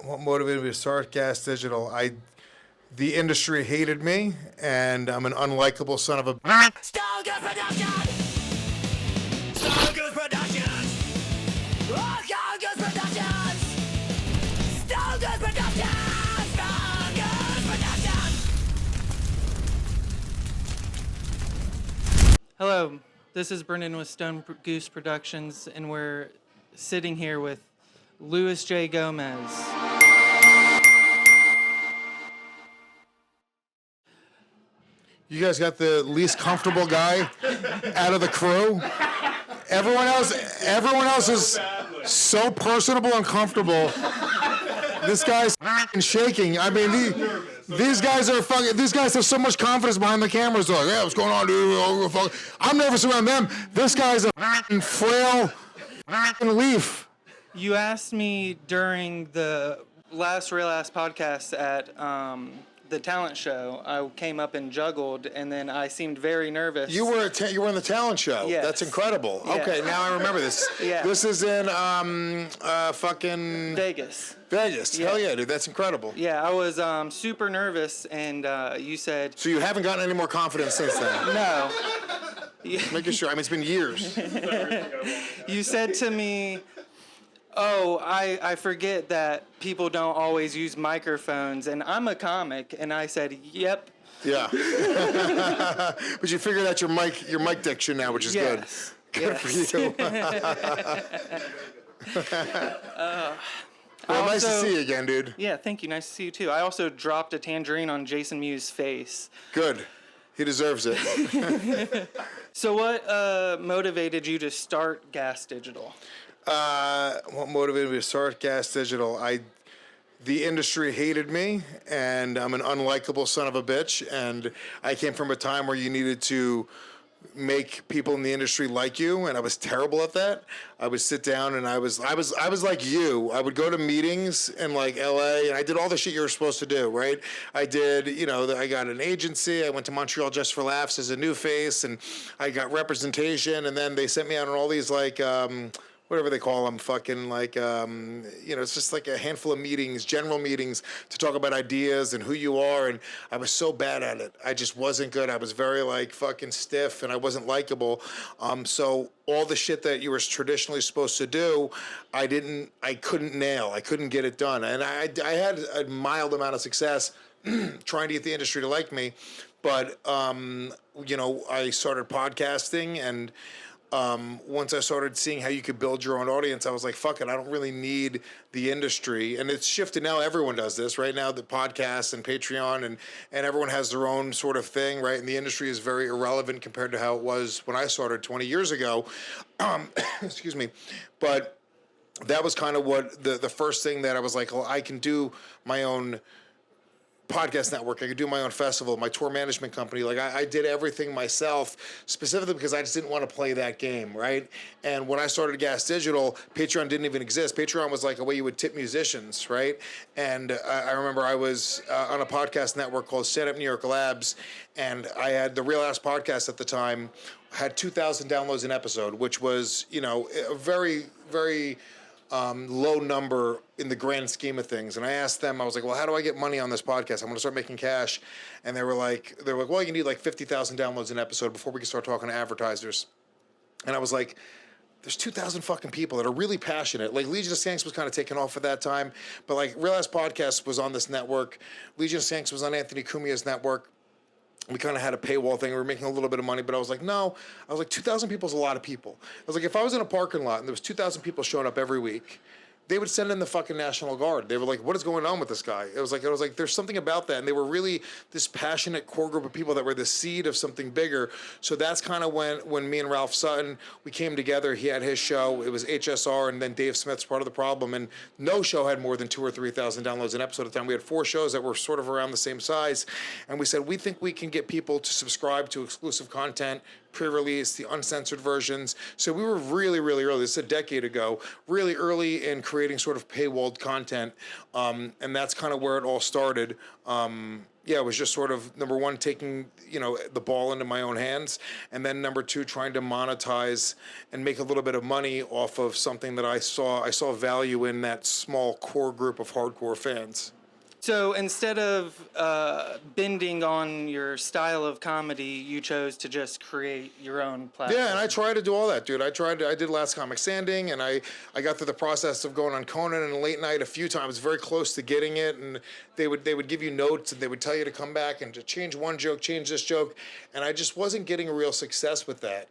What motivated me to start Gas Digital? The industry hated me, and I'm an unlikable son of a. Skanks Productions! Skanks Productions! Skanks Productions! Skanks Productions! Skanks Productions! Hello, this is Brendan with Goose Productions, and we're sitting here with Louis J. Gomez. You guys got the least comfortable guy out of the crew. Everyone else is so personable and comfortable. This guy's shaking. I mean, these guys are fucking. These guys have so much confidence behind the cameras. They're like, yeah, what's going on, dude? I'm nervous around them. This guy's a frail leaf. You asked me during the last podcast at the talent show. I came up and juggled, and then I seemed very nervous. You were in the talent show. Yes. That's incredible. Yeah. Okay, now I remember this. Yeah. This is in fucking Vegas. Vegas. Yeah. Hell yeah, dude. That's incredible. Yeah, I was super nervous, and you said... So you haven't gotten any more confidence since then? No. Making sure. I mean, it's been years. You said to me... Oh, I forget that people don't always use microphones, and I'm a comic, and I said, yep. Yeah. But you figured out your mic diction now, which is Yes. good. Good for you. Well, nice to see you again, dude. Yeah, thank you. Nice to see you, too. I also dropped a tangerine on Jason Mewes' face. Good. He deserves it. So what motivated you to start Gas Digital? What motivated me to start Gas Digital? The industry hated me, and I'm an unlikable son of a bitch, and I came from a time where you needed to make people in the industry like you, and I was terrible at that. I would sit down and I was like you. I would go to meetings in like LA, and I did all the shit you were supposed to do, right? I did, I got an agency. I went to Montreal Just for Laughs as a new face, and I got representation, and then they sent me out on all these like whatever they call them, fucking like, it's just like a handful of meetings, general meetings to talk about ideas and who you are. And I was so bad at it. I just wasn't good. I was very like fucking stiff, and I wasn't likable. So all the shit that you were traditionally supposed to do, I couldn't nail. I couldn't get it done. And I had a mild amount of success trying to get the industry to like me. But, I started podcasting, and once I started seeing how you could build your own audience, I was like, fuck it, I don't really need the industry. And it's shifted now. Everyone does this right now, the podcasts and Patreon, and everyone has their own sort of thing, right? And the industry is very irrelevant compared to how it was when I started 20 years ago. Excuse me. But that was kind of what the first thing that I was like, well, I can do my own podcast network. I could do my own festival, my tour management company. Like I did everything myself, specifically because I just didn't want to play that game, right? And when I started Gas Digital, Patreon didn't even exist. Patreon was like a way you would tip musicians, right? And I remember I was on a podcast network called Stand Up New York Labs, and I had the Real Ass Podcast at the time, had 2,000 downloads an episode, which was, a very, very low number in the grand scheme of things. And I asked them, I was like, well, how do I get money on this podcast? I'm going to start making cash. And they were like, well, you need like 50,000 downloads an episode before we can start talking to advertisers. And I was like, there's 2,000 fucking people that are really passionate. Like Legion of Skanks was kind of taken off at that time, but like Real Ass Podcast was on this network. Legion of Skanks was on Anthony Cumia's network. We kind of had a paywall thing. We were making a little bit of money, but I was like, no. I was like, 2,000 people is a lot of people. I was like, if I was in a parking lot and there was 2,000 people showing up every week, they would send in the fucking National Guard. They were like, what is going on with this guy? It was like, there's something about that. And they were really this passionate core group of people that were the seed of something bigger. So that's kind of when me and Ralph Sutton, we came together. He had his show. It was HSR, and then Dave Smith's Part of the Problem. And no show had more than 2,000 or 3,000 downloads an episode at the time. We had 4 shows that were sort of around the same size. And we said, we think we can get people to subscribe to exclusive content, pre-release, the uncensored versions. So we were really, really early. This is a decade ago, really early in creating sort of paywalled content. And that's kind of where it all started. yeah, it was just sort of number one, taking, the ball into my own hands, and then number two, trying to monetize and make a little bit of money off of something that I saw value in that small core group of hardcore fans. So instead of bending on your style of comedy, you chose to just create your own platform. Yeah, and I tried to do all that, dude. I did Last Comic Standing, and I got through the process of going on Conan and Late Night a few times, very close to getting it, and they would give you notes, and they would tell you to come back and to change one joke, change this joke, and I just wasn't getting a real success with that,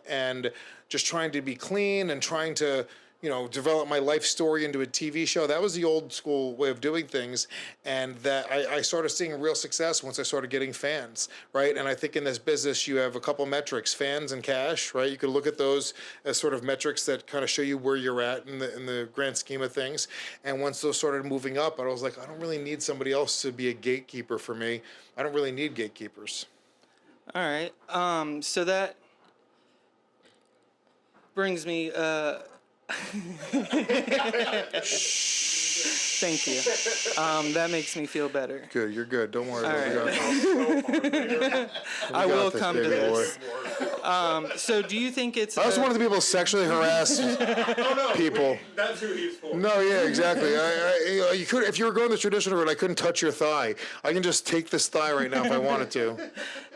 and just trying to be clean and trying to develop my life story into a TV show. That was the old school way of doing things. And that I started seeing real success once I started getting fans, right? And I think in this business, you have a couple metrics, fans and cash, right? You could look at those as sort of metrics that kind of show you where you're at in the grand scheme of things. And once those started moving up, I was like, I don't really need somebody else to be a gatekeeper for me. I don't really need gatekeepers. All right. So that brings me... Thank you. That makes me feel better. Good, you're good. Don't worry. All right. I will come to this. So do you think it's... I also wanted the people sexually harass people. That's who he's for. No, yeah, exactly. You could, if you were going the traditional route, I couldn't touch your thigh. I can just take this thigh right now if I wanted to.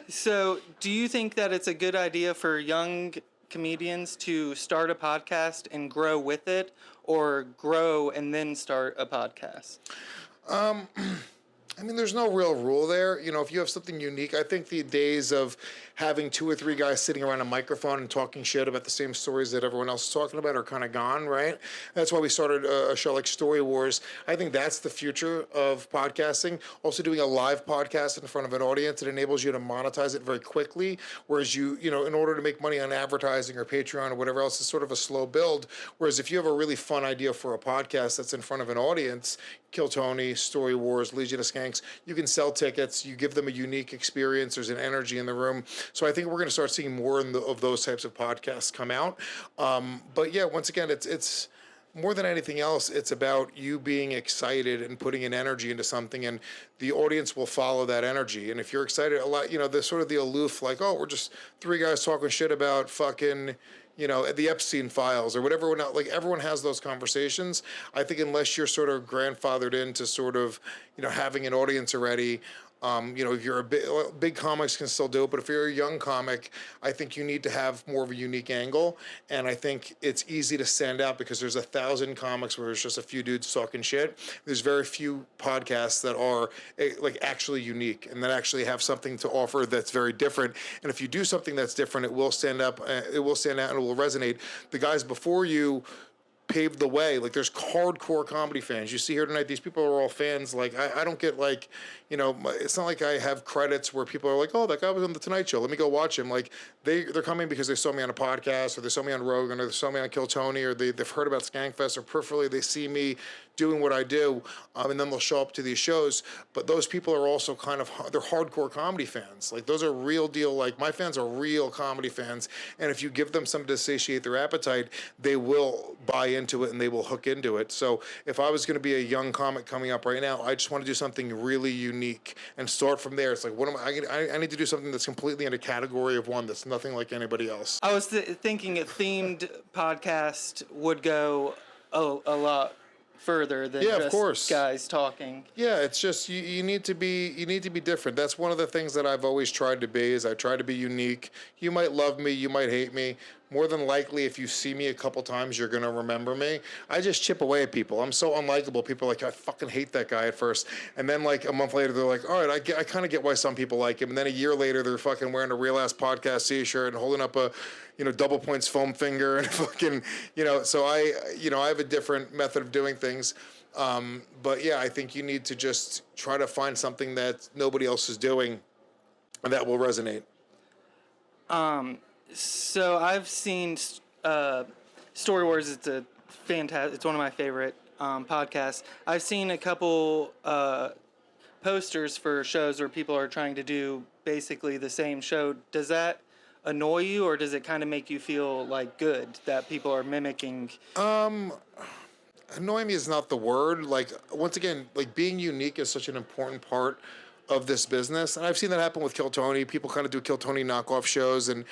So do you think that it's a good idea for young comedians to start a podcast and grow with it, or grow and then start a podcast? I mean, there's no real rule there. If you have something unique, I think the days of having 2 or 3 guys sitting around a microphone and talking shit about the same stories that everyone else is talking about are kind of gone, right? That's why we started a show like Story Wars. I think that's the future of podcasting. Also doing a live podcast in front of an audience, it enables you to monetize it very quickly, whereas in order to make money on advertising or Patreon or whatever else, it's sort of a slow build. Whereas if you have a really fun idea for a podcast that's in front of an audience, Kill Tony, Story Wars, Legion of Skanks, you can sell tickets, you give them a unique experience, there's an energy in the room. So I think we're going to start seeing more of those types of podcasts come out. But yeah, once again, it's more than anything else, it's about you being excited and putting an energy into something, and the audience will follow that energy. And if you're excited a lot, the sort of the aloof, like, oh, we're just 3 guys talking shit about fucking... the Epstein files or whatever. Like, everyone has those conversations. I think unless you're sort of grandfathered into sort of, having an audience already, if you're big comics can still do it, but if you're a young comic, I think you need to have more of a unique angle. And I think it's easy to stand out because there's 1,000 comics where there's just a few dudes talking shit. There's very few podcasts that are like actually unique and that actually have something to offer that's very different. And if you do something that's different, it will stand up, it will stand out, and it will resonate. The guys before you paved the way. Like, there's hardcore comedy fans. You see here tonight, these people are all fans. Like, I don't get, like, it's not like I have credits where people are like, oh, that guy was on The Tonight Show, let me go watch him. Like, they're coming because they saw me on a podcast, or they saw me on Rogan, or they saw me on Kill Tony, or they've heard about Skankfest, or peripherally they see me doing what I do, and then they'll show up to these shows. But those people are also they're hardcore comedy fans. Like, those are real deal. Like, my fans are real comedy fans, and if you give them something to satiate their appetite, they will buy into it and they will hook into it. So if I was going to be a young comic coming up right now, I just want to do something really unique and start from there. It's like, what am I need to do something that's completely in a category of one that's nothing like anybody else. I was thinking a themed podcast would go a lot further than of just course. Guys talking. Yeah, it's just you need to be different. That's one of the things that I've always tried to be. Is I try to be unique. You might love me, you might hate me. More than likely, if you see me a couple times, you're going to remember me. I just chip away at people. I'm so unlikable. People are like, I fucking hate that guy at first. And then, like, a month later, they're like, all right, I kind of get why some people like him. And then a year later, they're fucking wearing a Real Ass Podcast t-shirt and holding up a, double points foam finger and fucking, So I have a different method of doing things. But yeah, I think you need to just try to find something that nobody else is doing and that will resonate. So I've seen Story Wars. It's a fantastic. It's one of my favorite podcasts. I've seen a couple posters for shows where people are trying to do basically the same show. Does that annoy you, or does it kind of make you feel like good that people are mimicking? Annoy me is not the word. Like, once again, like, being unique is such an important part of this business. And I've seen that happen with Kill Tony. People kind of do Kill Tony knockoff shows, and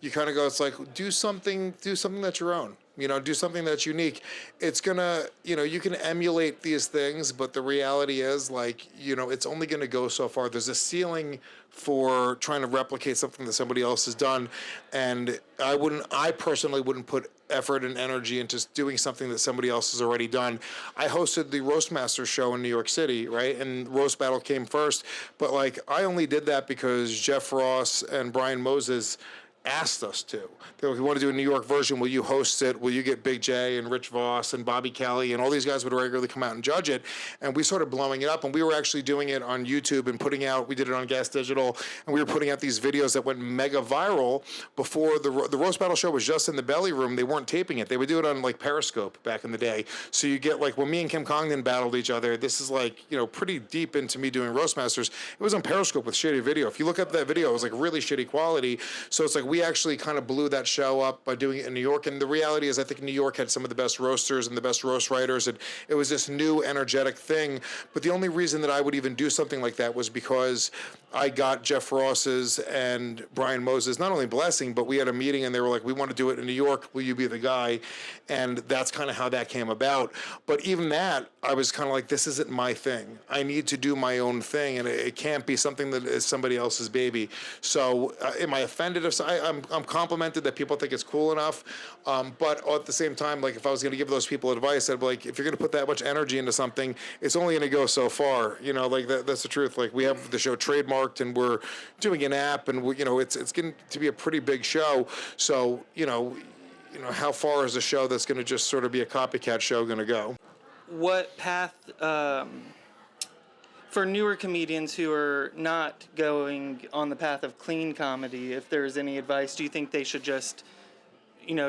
you kind of go, it's like, do something that's your own. Do something that's unique. It's gonna, you can emulate these things, but the reality is, like, it's only gonna go so far. There's a ceiling for trying to replicate something that somebody else has done, and I personally wouldn't put effort and energy into doing something that somebody else has already done. I hosted the Roastmasters show in New York City, right? And Roast Battle came first, but like, I only did that because Jeff Ross and Brian Moses asked us to. They were like, we want to do a New York version. Will you host it? Will you get Big J and Rich Voss and Bobby Kelly and all these guys would regularly come out and judge it? And we started blowing it up, and we were actually doing it on YouTube and we did it on Gas Digital, and we were putting out these videos that went mega viral before the Roast Battle show was just in the Belly Room. They weren't taping it. They would do it on like Periscope back in the day. So you get like when me and Kim Congdon battled each other, this is like, pretty deep into me doing Roastmasters. It was on Periscope with shitty video. If you look up that video, it was like really shitty quality. So it's like we actually kind of blew that show up by doing it in New York. And the reality is I think New York had some of the best roasters and the best roast writers. And it was this new energetic thing. But the only reason that I would even do something like that was because I got Jeff Ross's and Brian Moses, not only blessing, but we had a meeting and they were like, we want to do it in New York. Will you be the guy? And that's kind of how that came about. But even that, I was kind of like, this isn't my thing. I need to do my own thing, and it can't be something that is somebody else's baby. So am I offended if I'm complimented that people think it's cool enough? But at the same time, like if I was going to give those people advice, I'd be like, if you're going to put that much energy into something, it's only going to go so far. Like that's the truth. Like we have the show trademarked, and we're doing an app, and it's going to be a pretty big show. So how far is a show that's going to just sort of be a copycat show going to go? What path, for newer comedians who are not going on the path of clean comedy, if there's any advice, do you think they should just,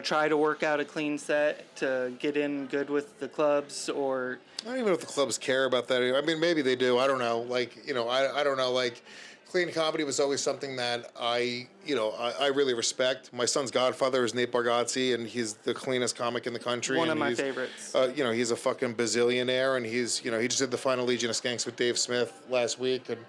try to work out a clean set to get in good with the clubs, or? I don't even know if the clubs care about that. I mean, maybe they do. I don't know. Like, I don't know. Like, clean comedy was always something that I really respect. My son's godfather is Nate Bargatze, and he's the cleanest comic in the country. One of my favorites. He's a fucking bazillionaire, and he just did the final Legion of Skanks with Dave Smith last week. And,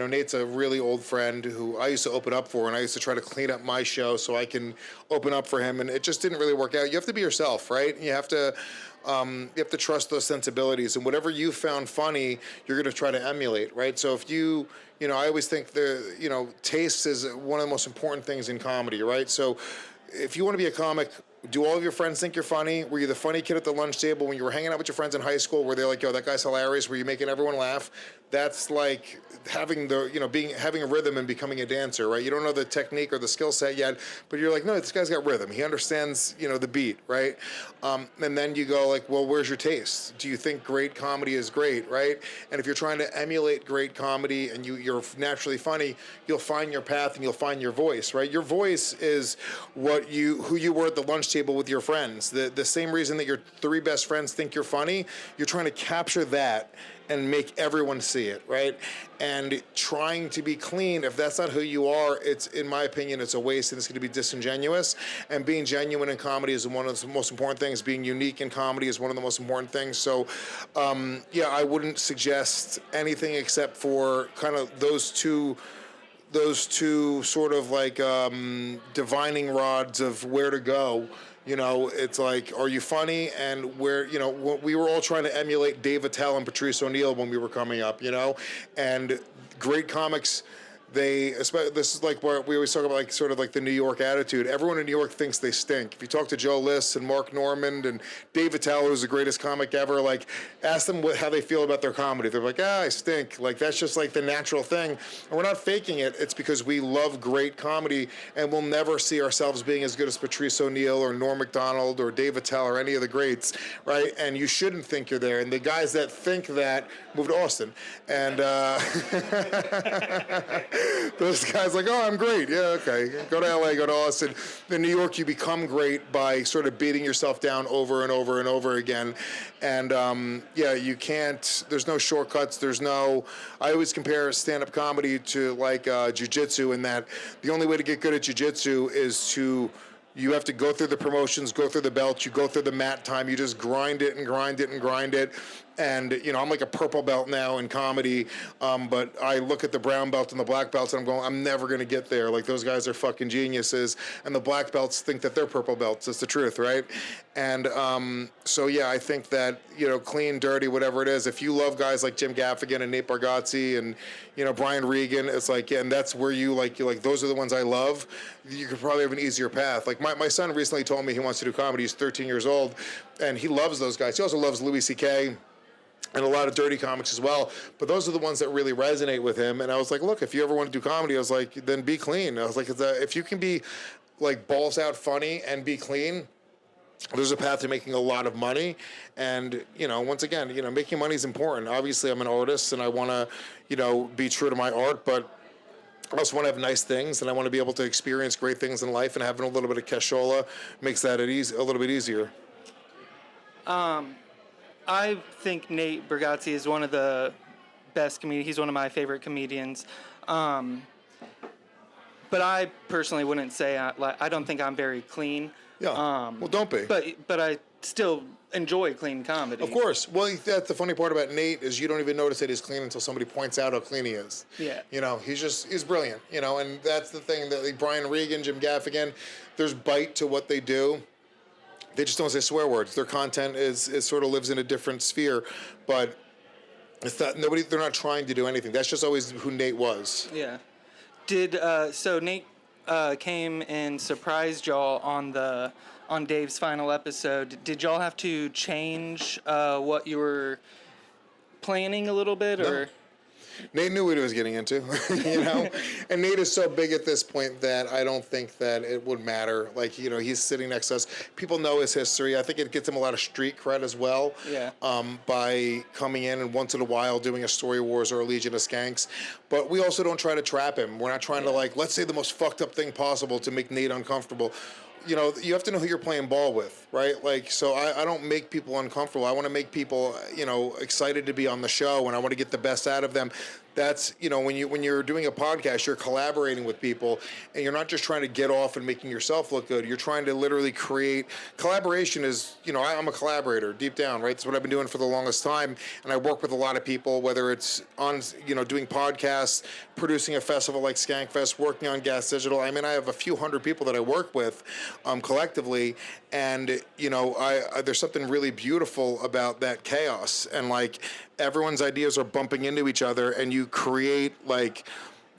Nate's a really old friend who I used to open up for, and I used to try to clean up my show so I can open up for him, and it just didn't really work out. You have to be yourself, right? You have to trust those sensibilities, and whatever you found funny, you're going to try to emulate, right? So if I always think taste is one of the most important things in comedy, right? So if you want to be a comic, do all of your friends think you're funny? Were you the funny kid at the lunch table when you were hanging out with your friends in high school? Were they like, yo, that guy's hilarious? Were you making everyone laugh? That's like having having a rhythm and becoming a dancer, right? You don't know the technique or the skill set yet, but you're like, no, this guy's got rhythm. He understands, the beat, right? And then you go like, well, where's your taste? Do you think great comedy is great, right? And if you're trying to emulate great comedy and you're naturally funny, you'll find your path and you'll find your voice, right? Your voice is who you were at the lunch table with your friends. The same reason that your three best friends think you're funny, you're trying to capture that and make everyone see it, right? And trying to be clean, if that's not who you are, it's, in my opinion, it's a waste and it's going to be disingenuous. And being genuine in comedy is one of the most important things. Being unique in comedy is one of the most important things. So, I wouldn't suggest anything except for kind of those two sort of like divining rods of where to go. It's like, are you funny? And we were all trying to emulate Dave Attell and Patrice O'Neill when we were coming up, and great comics. This is like where we always talk about, like, sort of like the New York attitude. Everyone in New York thinks they stink. If you talk to Joe List and Mark Normand and Dave Attell, who's the greatest comic ever, like, ask them how they feel about their comedy. They're like, I stink. Like, that's just like the natural thing. And we're not faking it. It's because we love great comedy, and we'll never see ourselves being as good as Patrice O'Neill or Norm Macdonald or Dave Attell or any of the greats, right? And you shouldn't think you're there. And the guys that think that move to Austin. And those guys like, oh, I'm great. Yeah, okay. Go to LA, go to Austin. In New York, you become great by sort of beating yourself down over and over and over again. And you can't, there's no shortcuts. I always compare stand-up comedy to like jiu-jitsu, in that the only way to get good at jiu-jitsu is you have to go through the promotions, go through the belts, you go through the mat time, you just grind it and grind it and grind it. And, you know, I'm like a purple belt now in comedy, but I look at the brown belt and the black belts and I'm going, I'm never going to get there. Like, those guys are fucking geniuses. And the black belts think that they're purple belts. It's the truth, right? And so, yeah, I think that, you know, clean, dirty, whatever it is, if you love guys like Jim Gaffigan and Nate Bargatze and, you know, Brian Regan, it's like, yeah, and that's where you're like, those are the ones I love, you could probably have an easier path. Like, my son recently told me he wants to do comedy. He's 13 years old, and he loves those guys. He also loves Louis C.K., and a lot of dirty comics as well. But those are the ones that really resonate with him. And I was like, look, if you ever want to do comedy, I was like, then be clean. I was like, if you can be like balls out funny and be clean, there's a path to making a lot of money. And, you know, once again, you know, making money is important. Obviously, I'm an artist and I want to, you know, be true to my art, but I also want to have nice things and I want to be able to experience great things in life, and having a little bit of cashola makes that a little bit easier. I think Nate Bargatze is one of the best comedians. He's one of my favorite comedians. But I personally wouldn't say I don't think I'm very clean. Yeah. Well, don't be. But I still enjoy clean comedy. Of course. Well, that's the funny part about Nate is you don't even notice that he's clean until somebody points out how clean he is. Yeah. You know, he's brilliant. You know, and that's the thing that like Brian Regan, Jim Gaffigan, there's bite to what they do. They just don't say swear words. Their content is sort of lives in a different sphere, but it's not they're not trying to do anything. That's just always who Nate was. Yeah. So Nate came and surprised y'all on Dave's final episode. Did y'all have to change what you were planning a little bit, or? No. Nate knew what he was getting into, you know? And Nate is so big at this point that I don't think that it would matter. Like, you know, he's sitting next to us. People know his history. I think it gets him a lot of street cred as well. Yeah. By coming in and once in a while doing a Story Wars or a Legion of Skanks. But we also don't try to trap him. We're not trying to, like, let's say the most fucked up thing possible to make Nate uncomfortable. You know, you have to know who you're playing ball with, right? Like, so I don't make people uncomfortable. I want to make people, you know, excited to be on the show, and I want to get the best out of them. That's, you know, when you're doing a podcast, you're collaborating with people, and you're not just trying to get off and making yourself look good. You're trying to literally create. Collaboration is, you know, I'm a collaborator deep down, right? That's what I've been doing for the longest time, and I work with a lot of people, whether it's on, you know, doing podcasts, producing a festival like Skankfest, working on Gas Digital. I mean, I have a few hundred people that I work with collectively, and, you know, I there's something really beautiful about that chaos, and, like, everyone's ideas are bumping into each other, and you create, like,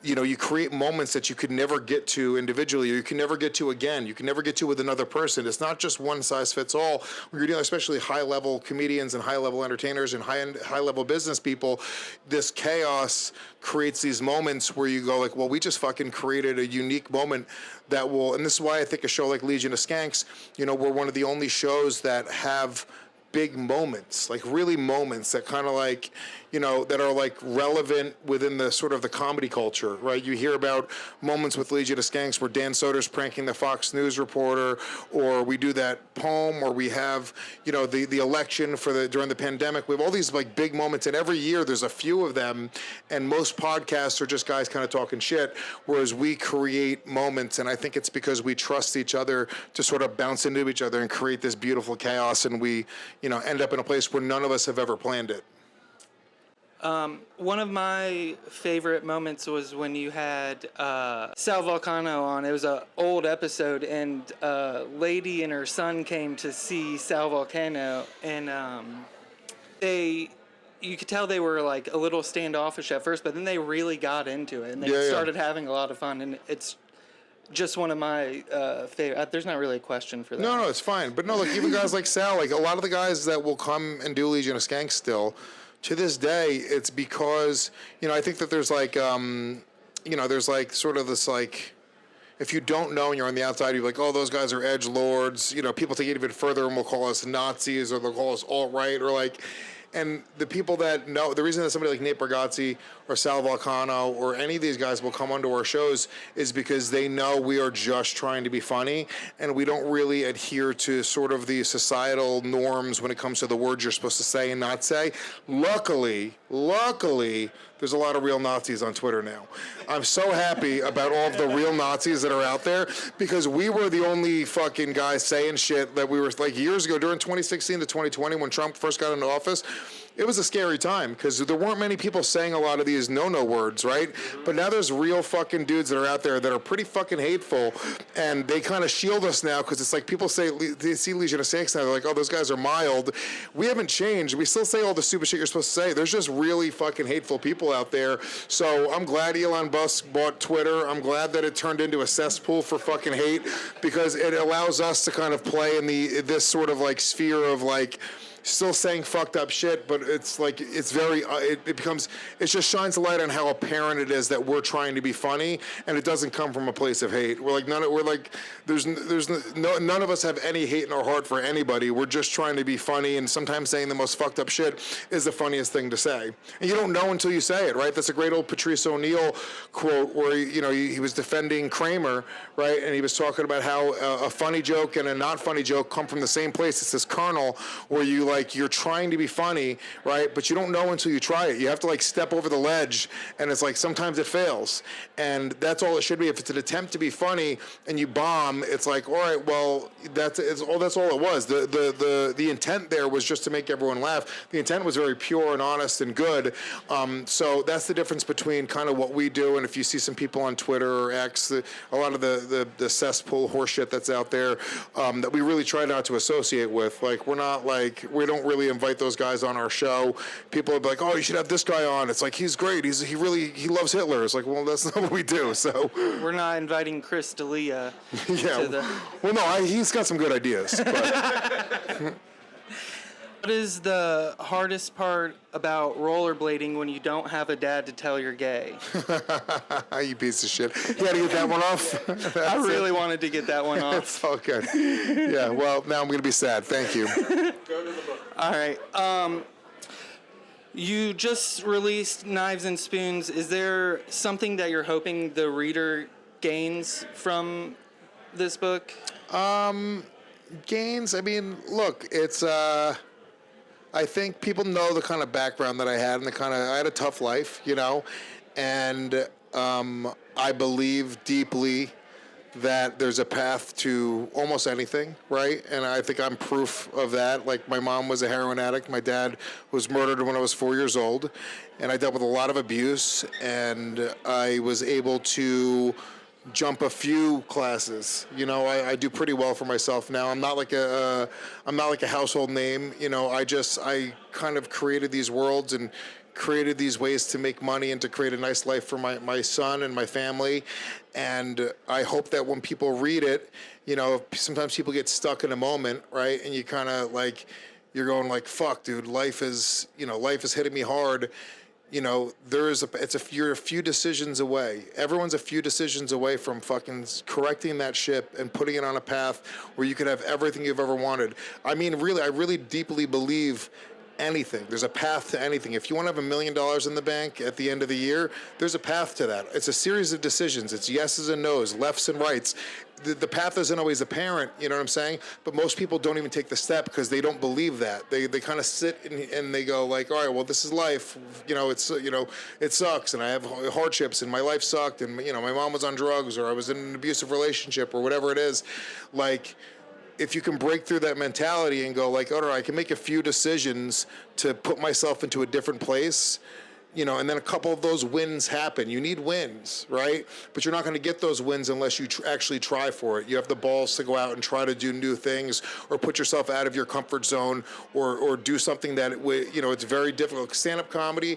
you know, you create moments that you could never get to individually, or you can never get to again. You can never get to with another person. It's not just one size fits all. When you're dealing, especially high-level comedians and high-level entertainers and high-level business people, this chaos creates these moments where you go like, well, we just fucking created a unique moment that will, and this is why I think a show like Legion of Skanks, you know, we're one of the only shows that have big moments, like really moments that kind of like, you know, that are like relevant within the sort of the comedy culture, right? You hear about moments with Legion of Skanks where Dan Soder's pranking the Fox News reporter, or we do that poem, or we have, you know, the election for during the pandemic. We have all these like big moments, and every year there's a few of them, and most podcasts are just guys kind of talking shit, whereas we create moments, and I think it's because we trust each other to sort of bounce into each other and create this beautiful chaos, and we, you know, end up in a place where none of us have ever planned it. One of my favorite moments was when you had Sal Vulcano on. It was an old episode, and a lady and her son came to see Sal Vulcano, and you could tell they were like a little standoffish at first, but then they really got into it, and they started having a lot of fun, and it's just one of my favorite. There's not really a question for that. No, it's fine. But no, like even guys like Sal, like a lot of the guys that will come and do Legion of Skanks still, to this day, it's because, you know, I think that there's like, you know, there's like sort of this like, if you don't know and you're on the outside, you're like, oh, those guys are edge lords. You know, people take it even further and will call us Nazis, or they'll call us alt-right, or like, and the people that know, the reason that somebody like Nate Bargatze or Sal Vulcano or any of these guys will come onto our shows is because they know we are just trying to be funny, and we don't really adhere to sort of the societal norms when it comes to the words you're supposed to say and not say. Luckily, there's a lot of real Nazis on Twitter now. I'm so happy about all of the real Nazis that are out there, because we were the only fucking guys saying shit that we were like years ago during 2016 to 2020 when Trump first got into office. it was a scary time because there weren't many people saying a lot of these no words, right? But now there's real fucking dudes that are out there that are pretty fucking hateful, and they kind of shield us now because it's like people say, they see Legion of Skanks now, they're like, oh, those guys are mild. We haven't changed. We still say all the stupid shit you're supposed to say. There's just really fucking hateful people out there. So I'm glad Elon Musk bought Twitter. I'm glad that it turned into a cesspool for fucking hate because it allows us to kind of play in this sort of like sphere of like still saying fucked up shit, but it's like it's very it becomes, it just shines a light on how apparent it is that we're trying to be funny, and it doesn't come from a place of hate. We're like none of us have any hate in our heart for anybody. We're just trying to be funny, and sometimes saying the most fucked up shit is the funniest thing to say, and you don't know until you say it, right? That's a great old Patrice O'Neill quote where he was defending Kramer, right, and he was talking about how a funny joke and a not funny joke come from the same place. It's this kernel where you're trying to be funny, right? But you don't know until you try it. You have to like step over the ledge, and it's like sometimes it fails, and that's all it should be. If it's an attempt to be funny and you bomb, it's like, all right, well, that's all it was. The intent there was just to make everyone laugh. The intent was very pure and honest and good. So that's the difference between kind of what we do, and if you see some people on Twitter or X, a lot of the cesspool horseshit that's out there that we really try not to associate with. Like we don't really invite those guys on our show. People are like, oh, you should have this guy on. It's like, he's great. He loves Hitler. It's like, well, that's not what we do. So we're not inviting Chris D'Elia. Well, no, he's got some good ideas. But. What is the hardest part about rollerblading when you don't have a dad to tell you're gay? You piece of shit. You had to get that one off? I really wanted to get that one off. It's all good. Yeah, well, now I'm going to be sad. Thank you. Go to the book. All right. You just released Knives and Spoons. Is there something that you're hoping the reader gains from this book? Gains? I mean, look, it's... I think people know the kind of background that I had, and I had a tough life, and I believe deeply that there's a path to almost anything, right? And I think I'm proof of that. Like, my mom was a heroin addict. My dad was murdered when I was 4 years old, and I dealt with a lot of abuse, and I was able to jump a few classes. I do pretty well for myself now. I'm not like a household name. I kind of created these worlds and created these ways to make money and to create a nice life for my son and my family. And I hope that when people read it, sometimes people get stuck in a moment, right? And you kind of like, you're going like, fuck, dude, life is hitting me hard. You're a few decisions away. Everyone's a few decisions away from fucking correcting that ship and putting it on a path where you could have everything you've ever wanted. I mean, really, I really deeply believe anything. There's a path to anything. If you want to have $1 million in the bank at the end of the year, there's a path to that. It's a series of decisions. It's yeses and nos, lefts and rights. The path isn't always apparent, you know what I'm saying? But most people don't even take the step because they don't believe that. They kind of sit and they go like, all right, well, this is life. It sucks, and I have hardships, and my life sucked, and my mom was on drugs, or I was in an abusive relationship, or whatever it is. Like, if you can break through that mentality and go like, all right, I can make a few decisions to put myself into a different place, and then a couple of those wins happen. You need wins, right? But you're not going to get those wins unless you actually try for it. You have the balls to go out and try to do new things, or put yourself out of your comfort zone, or do something that it's very difficult. Stand-up comedy,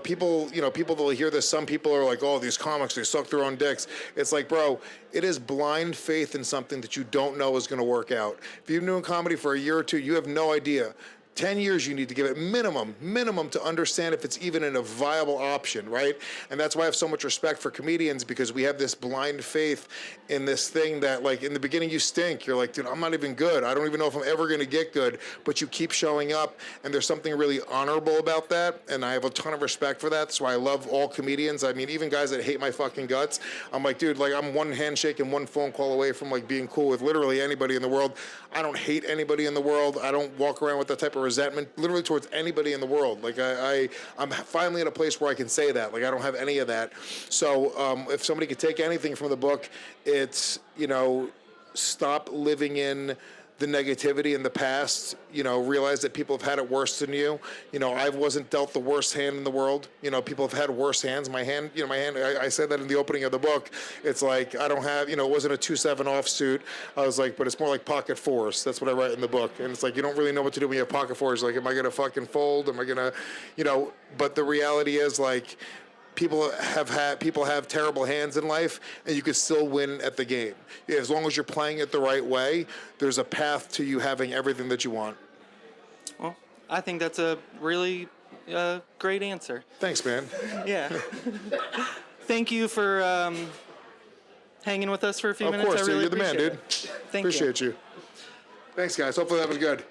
people will hear this. Some people are like, oh, these comics, they suck their own dicks. It's like, bro, it is blind faith in something that you don't know is going to work out. If you've been doing comedy for a year or two, you have no idea. 10 years you need to give it minimum to understand if it's even a viable option, right? And that's why I have so much respect for comedians, because we have this blind faith in this thing that, like, in the beginning you stink. You're like, dude, I'm not even good. I don't even know if I'm ever going to get good. But you keep showing up, and there's something really honorable about that, and I have a ton of respect for that. That's why I love all comedians. I mean, even guys that hate my fucking guts, I'm like, dude, like, I'm one handshake and one phone call away from, like, being cool with literally anybody in the world. I don't hate anybody in the world. I don't walk around with that type of resentment literally towards anybody in the world. Like, I'm finally at a place where I can say that. Like, I don't have any of that. So if somebody could take anything from the book, it's, stop living in the negativity in the past, realize that people have had it worse than you. I wasn't dealt the worst hand in the world. People have had worse hands. My hand, I said that in the opening of the book. It's like, I don't have, it wasn't a 2-7 offsuit. I was like, but it's more like pocket fours. That's what I write in the book. And it's like, you don't really know what to do when you have pocket fours. Like, am I going to fucking fold? Am I going to, but the reality is, like, people have terrible hands in life, and you can still win at the game. As long as you're playing it the right way, there's a path to you having everything that you want. Well, I think that's a really great answer. Thanks, man. Yeah. Thank you for hanging with us for a few minutes. Of course, I really you're the man, dude. Thank Appreciate you. Thanks, guys. Hopefully that was good.